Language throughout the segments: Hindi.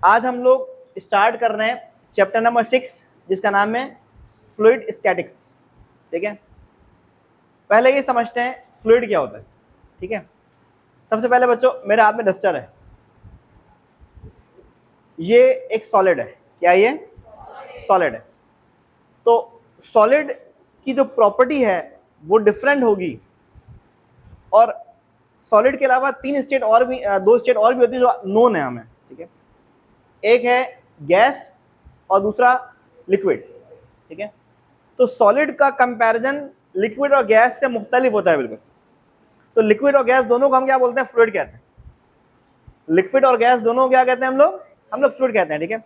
आज हम लोग स्टार्ट कर रहे हैं चैप्टर नंबर 6 जिसका नाम है फ्लूइड स्टैटिक्स। ठीक है, पहले ये समझते हैं फ्लूइड क्या होता है। ठीक है, सबसे पहले बच्चों मेरे हाथ में डस्टर है, ये एक सॉलिड है। क्या ये सॉलिड है? तो सॉलिड की जो प्रॉपर्टी है वो डिफरेंट होगी, और सॉलिड के अलावा दो स्टेट और भी होती है जो नोन है हमें। ठीक है, एक है गैस और दूसरा लिक्विड। ठीक है, तो सॉलिड का कंपैरिजन लिक्विड और गैस से मुख्तलिफ होता है बिल्कुल। तो लिक्विड और गैस दोनों को हम क्या बोलते हैं? फ्लूइड कहते हैं। लिक्विड और गैस दोनों को क्या कहते हैं? हम लोग फ्लूइड कहते हैं। ठीक है,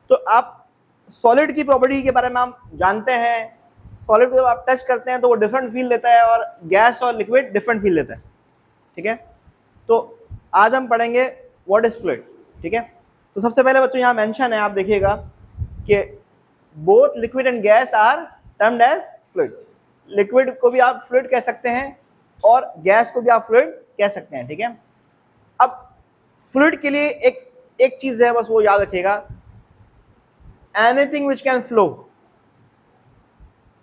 तो आप सॉलिड की प्रॉपर्टी के बारे में हम जानते हैं। सॉलिड को जब आप टच करते हैं तो वो डिफरेंट फील देता है, और गैस और लिक्विड डिफरेंट फील देता है। ठीक है, तो आज हम पढ़ेंगे व्हाट इज फ्लूइड। ठीक है, तो सबसे पहले बच्चों यहाँ मेंशन है, आप देखिएगा कि both liquid and gas are termed as fluid. Liquid को भी आप फ्लूइड कह सकते हैं और गैस को भी आप फ्लूइड कह सकते हैं। ठीक है, अब फ्लूइड के लिए एक चीज है, बस वो याद रखिएगा, एनीथिंग विच कैन फ्लो।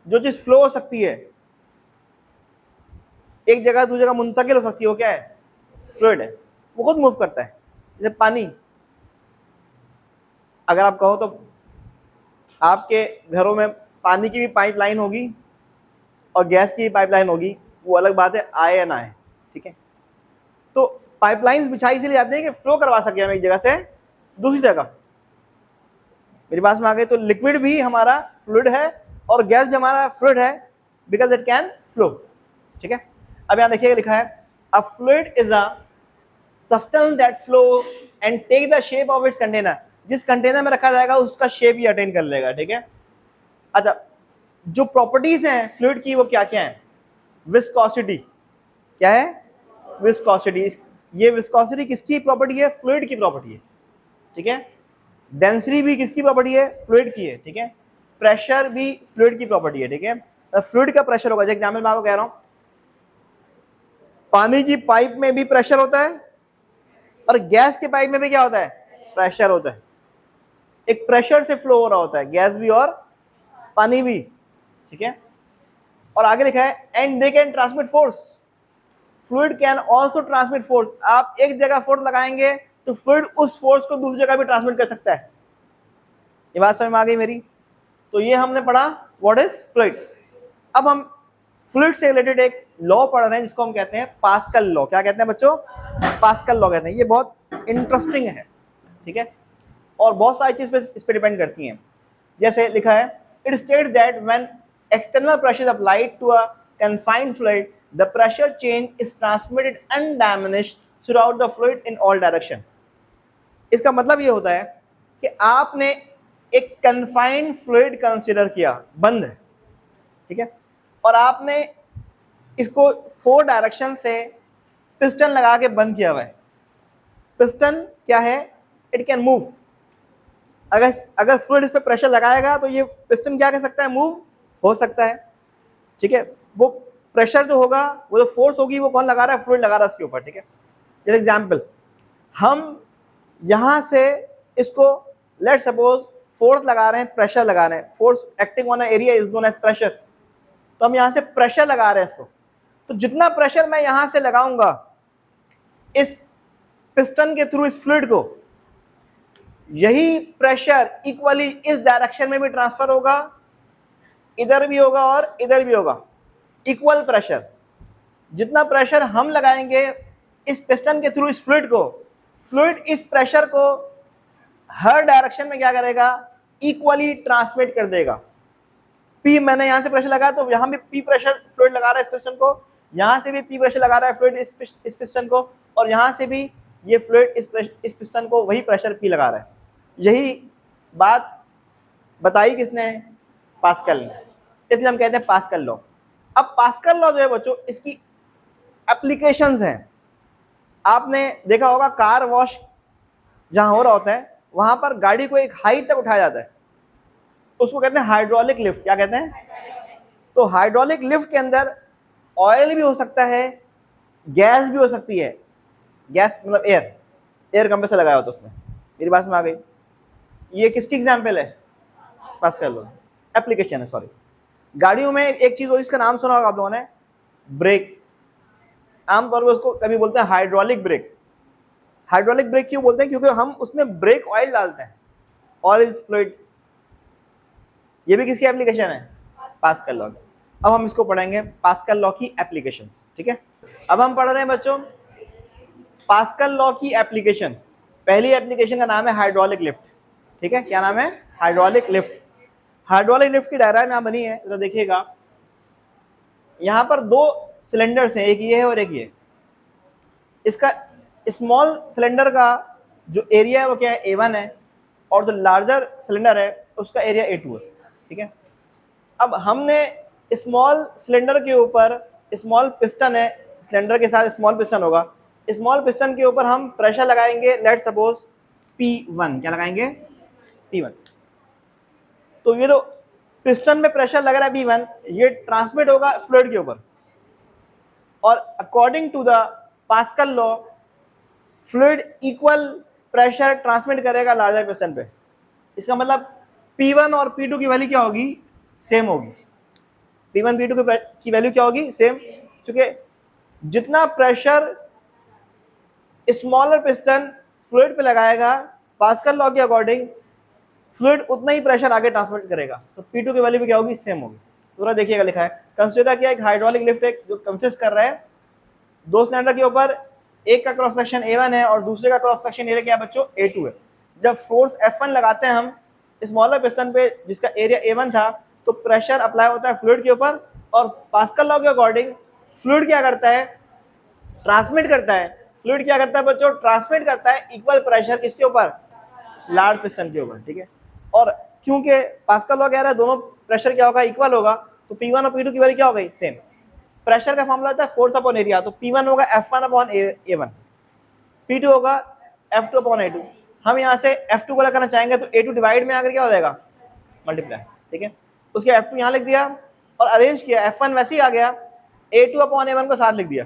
जो चीज फ्लो हो सकती है, एक जगह दूसरी जगह मुंतकिल हो सकती है, वो क्या है? फ्लूइड है। वो खुद मूव करता है। जैसे पानी, अगर आप कहो तो आपके घरों में पानी की भी पाइपलाइन होगी और गैस की भी पाइपलाइन होगी, वो अलग बात है, आए या ना आए। ठीक है, तो पाइपलाइंस बिछाई इसलिए जाती है कि फ्लो करवा सके हम एक जगह से दूसरी जगह। मेरी पास में आ गई, तो लिक्विड भी हमारा फ्लूइड है और गैस भी हमारा फ्लूइड है, बिकॉज इट कैन फ्लो। ठीक है, अब यहां देखिएगा लिखा है a fluid is a substance that flow and take the shape of its container. जिस कंटेनर में रखा जाएगा उसका शेप ही अटेन कर लेगा। ठीक है, अच्छा, जो प्रॉपर्टीज हैं फ्लूइड की वो क्या क्या है? विस्कोसिटी। क्या है? विस्कोसिटी। ये विस्कोसिटी किसकी प्रॉपर्टी है? फ्लूइड की प्रॉपर्टी है। ठीक है, डेंसिटी भी किसकी प्रॉपर्टी है? फ्लूइड की है। ठीक है, प्रेशर भी फ्लूइड की प्रॉपर्टी है। ठीक है, फ्लूइड का प्रेशर होगा, जैसे एग्जाम्पल मैं आपको कह रहा हूं, पानी की पाइप में भी प्रेशर होता है और गैस के पाइप में भी क्या होता है? प्रेशर होता है। एक प्रेशर से फ्लो हो रहा होता है, गैस भी और पानी भी। ठीक है, और आगे लिखा है and they can transmit force. Fluid can also transmit force. आप एक जगह फोर्स लगाएंगे तो फ्लूइड उस फोर्स को दूसरी जगह भी ट्रांसमिट कर सकता है। ये बात समझ में आ गई मेरी? तो ये हमने पढ़ा व्हाट इज फ्लूइड। अब हम फ्लूइड से रिलेटेड एक लॉ पढ़ रहे हैं जिसको हम कहते हैं पास्कल लॉ। क्या कहते हैं बच्चों? पास्कल लॉ कहते हैं। ये बहुत इंटरेस्टिंग है। ठीक है, और बहुत सारी चीज इस पे डिपेंड करती हैं। जैसे लिखा है it states that when external pressure applied to a confined fluid the pressure change is transmitted undamaged throughout the fluid in all direction. इसका मतलब ये होता है कि आपने एक कन्फाइंड फ्लूइड कंसीडर किया, बंद है। ठीक है, और आपने इसको 4 डायरेक्शन से पिस्टन लगा के बंद किया हुआ है। पिस्टन क्या है? It can move. अगर फ्लूइड इस पे प्रेशर लगाएगा तो ये पिस्टन क्या कर सकता है? मूव हो सकता है। ठीक है, वो प्रेशर जो होगा, वो जो फोर्स होगी, वो कौन लगा रहा है? फ्लूइड लगा रहा है उसके ऊपर। ठीक है, जैसे एग्जाम्पल, हम यहां से इसको लेट सपोज फोर्स लगा रहे हैं, प्रेशर लगा रहे हैं, force acting on area is known as pressure. तो हम यहां से प्रेशर लगा रहे हैं इसको, तो जितना प्रेशर मैं यहां से लगाऊंगा इस पिस्टन के थ्रू इस फ्लूइड को, यही प्रेशर इक्वली इस डायरेक्शन में भी ट्रांसफर होगा, इधर भी होगा और इधर भी होगा। इक्वल प्रेशर, जितना प्रेशर हम लगाएंगे इस पिस्टन के थ्रू इस फ्लूइड को, फ्लूइड इस प्रेशर को हर डायरेक्शन में क्या करेगा? इक्वली ट्रांसमिट कर देगा। पी मैंने यहां से प्रेशर लगाया तो यहां भी पी प्रेशर फ्लूइड लगा रहा है इस पिस्टन को, यहां से भी पी प्रेशर लगा रहा है फ्लूइड इस पिस्टन को, और यहां से भी ये फ्लूइड इस पिस्टन को वही प्रेशर पी लगा रहा है। यही बात बताई किसने? पास्कल ने। इसलिए हम कहते हैं पास्कल लॉ। अब पास्कल लॉ जो है बच्चों, इसकी एप्लीकेशंस हैं। आपने देखा होगा कार वॉश जहां हो रहा होता है, वहां पर गाड़ी को एक हाइट तक उठाया जाता है, उसको कहते हैं हाइड्रोलिक लिफ्ट। क्या कहते हैं? तो हाइड्रोलिक लिफ्ट के अंदर ऑयल भी हो सकता है, गैस भी हो सकती है। गैस मतलब एयर कंप्रेसर लगाया होता है उसमें। मेरी बात में आ गई? ये किसकी एग्जाम्पल है? पास्कल लॉ, एप्लीकेशन है, सॉरी। गाड़ियों में एक चीज होती है, इसका नाम सुना होगा आप लोगों ने, ब्रेक। आमतौर पर उसको कभी बोलते हैं हाइड्रोलिक ब्रेक। हाइड्रोलिक ब्रेक क्यों बोलते हैं? क्योंकि हम उसमें ब्रेक ऑयल डालते हैं, ऑयल इज फ्लूइड। ये भी किसकी एप्लीकेशन है? Pascal law. अब हम इसको पढ़ेंगे पास्कल लॉ की एप्लीकेशंस, ठीक है। अब हम पढ़ रहे हैं बच्चों पास्कल लॉ की एप्लीकेशन। पहली एप्लीकेशन का नाम है हाइड्रोलिक लिफ्ट, ठीक है। क्या नाम है? Hydraulic lift. हाइड्रोलिक लिफ्ट की डायग्राम यहाँ बनी है, तो देखिएगा यहाँ पर दो सिलेंडर्स हैं, एक ये है और एक ये। इसका स्मॉल सिलेंडर का जो एरिया है वो क्या है? A1 है, और जो लार्जर सिलेंडर है उसका एरिया A2 है, ठीक है। अब हमने स्मॉल सिलेंडर के ऊपर, स्मॉल पिस्टन है, सिलेंडर के साथ स्मॉल पिस्टन होगा, स्मॉल पिस्टन के ऊपर हम प्रेशर लगाएंगे, लेट सपोज P1। क्या लगाएंगे? P1। तो ये तो पिस्टन में प्रेशर लग रहा है P1, ये ट्रांसमिट होगा फ्लूइड के ऊपर, और according to the Pascal law fluid equal pressure transmit करेगा लार्जर पिस्टन पे। इसका मतलब P1 और P2 की वैल्यू क्या होगी? सेम होगी। P1 P2 की वैल्यू क्या होगी? सेम, क्योंकि जितना प्रेशर स्मॉलर पिस्टन फ्लूइड पे लगाएगा पास्कल लॉ के अकॉर्डिंग, फ्लूइड उतना ही प्रेशर आगे ट्रांसमिट करेगा, तो P2 की वैल्यू भी क्या होगी? सेम होगी। पूरा देखिएगा लिखा है। कंसीडर किया एक हाइड्रोलिक लिफ्ट एक जो कंसिस्ट कर रहा है दो सिलेंडर के ऊपर, एक का क्रॉस सेक्शन A1 है और दूसरे का क्रॉस सेक्शन एरिया क्या बच्चों? A2 है। जब फोर्स F1 लगाते हैं हम स्मॉलर पिस्टन पे जिसका एरिया A1 था, तो प्रेशर अप्लाई होता है फ्लूइड के ऊपर, और पास्कल लॉ के अकॉर्डिंग फ्लूइड क्या करता है? ट्रांसमिट करता है। फ्लूइड क्या करता है बच्चों? ट्रांसमिट करता है इक्वल प्रेशर किसके ऊपर? लार्ज पिस्टन के ऊपर, ठीक है। और क्योंकि पास्कल लॉ कह रहा है दोनों प्रेशर क्या होगा? इक्वल होगा, तो P1 और P2 की वैल्यू क्या हो गई? सेम। प्रेशर का फॉर्मूला होता है फोर्स अपॉन एरिया, तो P1 होगा F1 अपॉन A1, P2 होगा F2 अपॉन A2। हम यहाँ से F2 को लगाना चाहेंगे तो A2 डिवाइड में आकर क्या हो जाएगा? मल्टीप्लाई, ठीक है। उसके F2 यहाँ लिख दिया और अरेंज किया, F1 वैसे ही आ गया, A2 अपॉन A1 को साथ लिख दिया।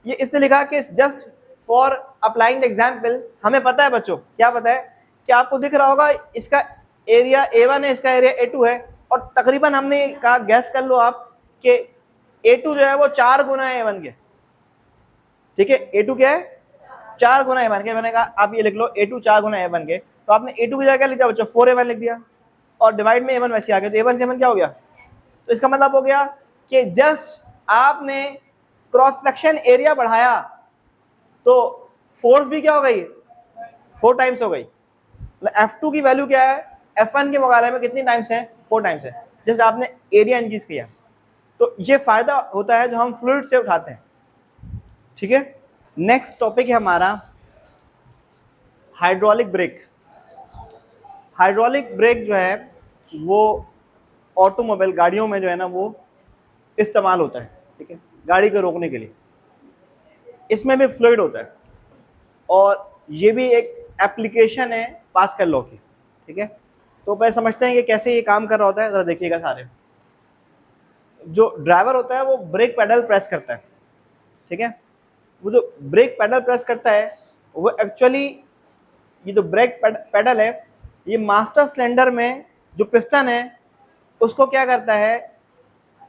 ये इसने लिखा कि just for applying the example, हमें पता है बच्चों, क्या पता है कि आपको दिख रहा होगा इसका एरिया A1 है, इसका एरिया A2 है, और तकरीबन हमने कहा गैस कर लो आप कि A2 जो है वो 4 गुना है A1 के, ठीक है। A2 क्या है? 4 गुना A1 के। मैंने कहा आप ये लिख लो A2 4 गुना A1 के, तो आपने A2 की जगह क्या लिख दिया बच्चों? 4A1 लिख दिया, और डिवाइड में A1 वैसे आ गया, तो A1 से A1 क्या हो गया? तो इसका मतलब हो गया कि जस्ट आपने क्रॉस सेक्शन एरिया बढ़ाया तो फोर्स भी क्या हो गई? 4 टाइम्स हो गई। F2 की वैल्यू क्या है? F1 के मुकाबले में कितनी टाइम्स है? 4 टाइम्स है, जैसे आपने एरिया इंक्रीज किया। तो ये फायदा होता है जो हम फ्लूइड से उठाते हैं, ठीक है। नेक्स्ट टॉपिक है हमारा हाइड्रोलिक ब्रेक। हाइड्रोलिक ब्रेक जो है वो ऑटोमोबाइल गाड़ियों में जो है ना वो इस्तेमाल होता है, ठीक है, गाड़ी को रोकने के लिए। इसमें भी फ्लूइड होता है, और ये भी एक एप्लीकेशन है पास्कल लॉ की, ठीक है। तो पहले समझते हैं कि कैसे ये काम कर रहा होता है, जरा देखिएगा सारे। जो ड्राइवर होता है वो ब्रेक पेडल प्रेस करता है, ठीक है। वो जो ब्रेक पेडल प्रेस करता है वो एक्चुअली, ये जो ब्रेक पेडल है ये मास्टर सिलेंडर में जो पिस्टन है उसको क्या करता है?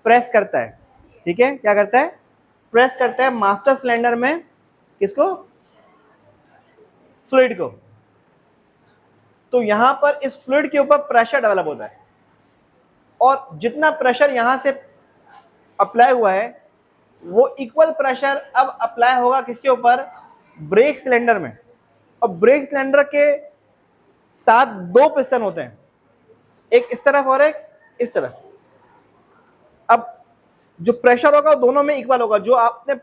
प्रेस करता है, ठीक है। क्या करता है? प्रेस करता है मास्टर सिलेंडर में, किसको? फ्लूइड को। तो यहां पर इस फ्लूइड के ऊपर प्रेशर डेवलप होता है, और जितना प्रेशर यहां से अप्लाई हुआ है वो इक्वल प्रेशर अब अप्लाई होगा किसके ऊपर? ब्रेक सिलेंडर में। और ब्रेक सिलेंडर के साथ 2 पिस्टन होते हैं, एक इस तरफ और एक इस तरफ। अब जो प्रेशर होगा दोनों में इक्वल होगा, जो आपने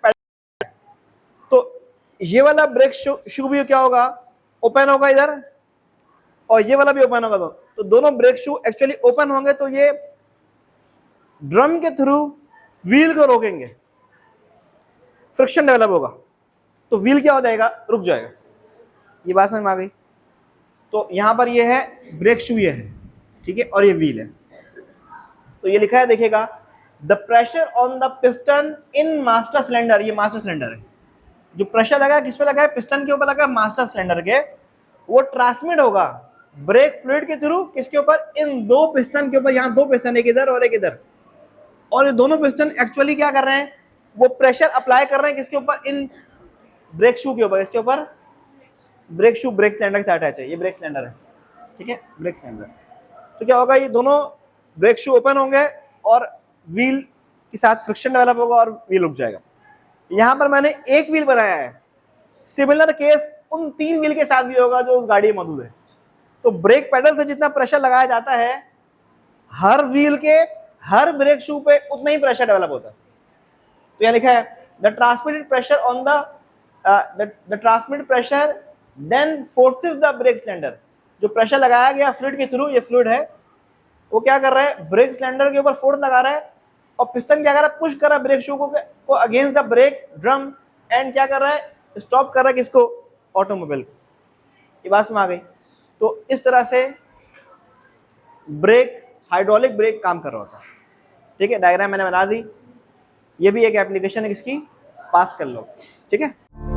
तो ये वाला ब्रेक शू भी क्या होगा? ओपन होगा इधर, और ये वाला भी ओपन होगा, तो दोनों ब्रेक शू एक्चुअली ओपन होंगे, तो ये ड्रम के थ्रू व्हील को रोकेंगे, फ्रिक्शन डेवलप होगा, तो व्हील क्या हो जाएगा? रुक जाएगा। ये बात समझ में आ गई? तो यहां पर ये है ब्रेक शू, ये है, ठीक है, और ये व्हील है। तो ये लिखा है देखिएगा, the pressure on the piston in master cylinder, ये मास्टर सिलेंडर है, जो प्रेशर लगा है किस पे लगा है? पिस्टन के ऊपर लगा है, मास्टर सिलेंडर के, वो ट्रांसमिट होगा ब्रेक फ्लूइड के थ्रू किसके ऊपर, इन दो पिस्टन के ऊपर, यहाँ दो पिस्टन, एक इधर और एक इधर, और ये दोनों पिस्टन एक्चुअली क्या कर रहे हैं, वो प्रेशर अप्लाई कर रहे हैं किसके ऊपर, इन ब्रेक शू के ऊपर, इसके ऊपर ब्रेक शू ब्रेक सिलेंडर के साथ अटैच है, ये ब्रेक सिलेंडर है, ठीक है, ब्रेक सिलेंडर। तो क्या होगा, ये दोनों ब्रेक शू ओपन होंगे और व्हील के साथ फ्रिक्शन डेवलप होगा और व्हील रुक जाएगा। यहां पर मैंने एक व्हील बनाया है, सिमिलर केस उन 3 व्हील के साथ भी होगा जो उस गाड़ी में मौजूद है। तो ब्रेक पेडल से जितना प्रेशर लगाया जाता है, हर व्हील के हर ब्रेक शू पे उतना ही प्रेशर डेवलप होता है। तो यहां लिखा है the transmitted pressure on the transmitted pressure then forces the brake cylinder. जो प्रेशर लगाया गया फ्लूइड के थ्रू, ये फ्लूइड है, वो क्या कर रहा है, ब्रेक सिलेंडर के ऊपर फोर्स लगा रहा है, और पिस्टन क्या कर रहा है, पुश कर रहा है ब्रेक शू को against the break drum, and क्या कर रहा है, स्टॉप कर रहा है किसको, ऑटोमोबाइल को। ये बात में आ गई। तो इस तरह से ब्रेक, हाइड्रोलिक ब्रेक काम कर रहा होता है, ठीक है। डायग्राम मैंने बना दी, ये भी एक एप्लीकेशन है किसकी, पास कर लो, ठीक है।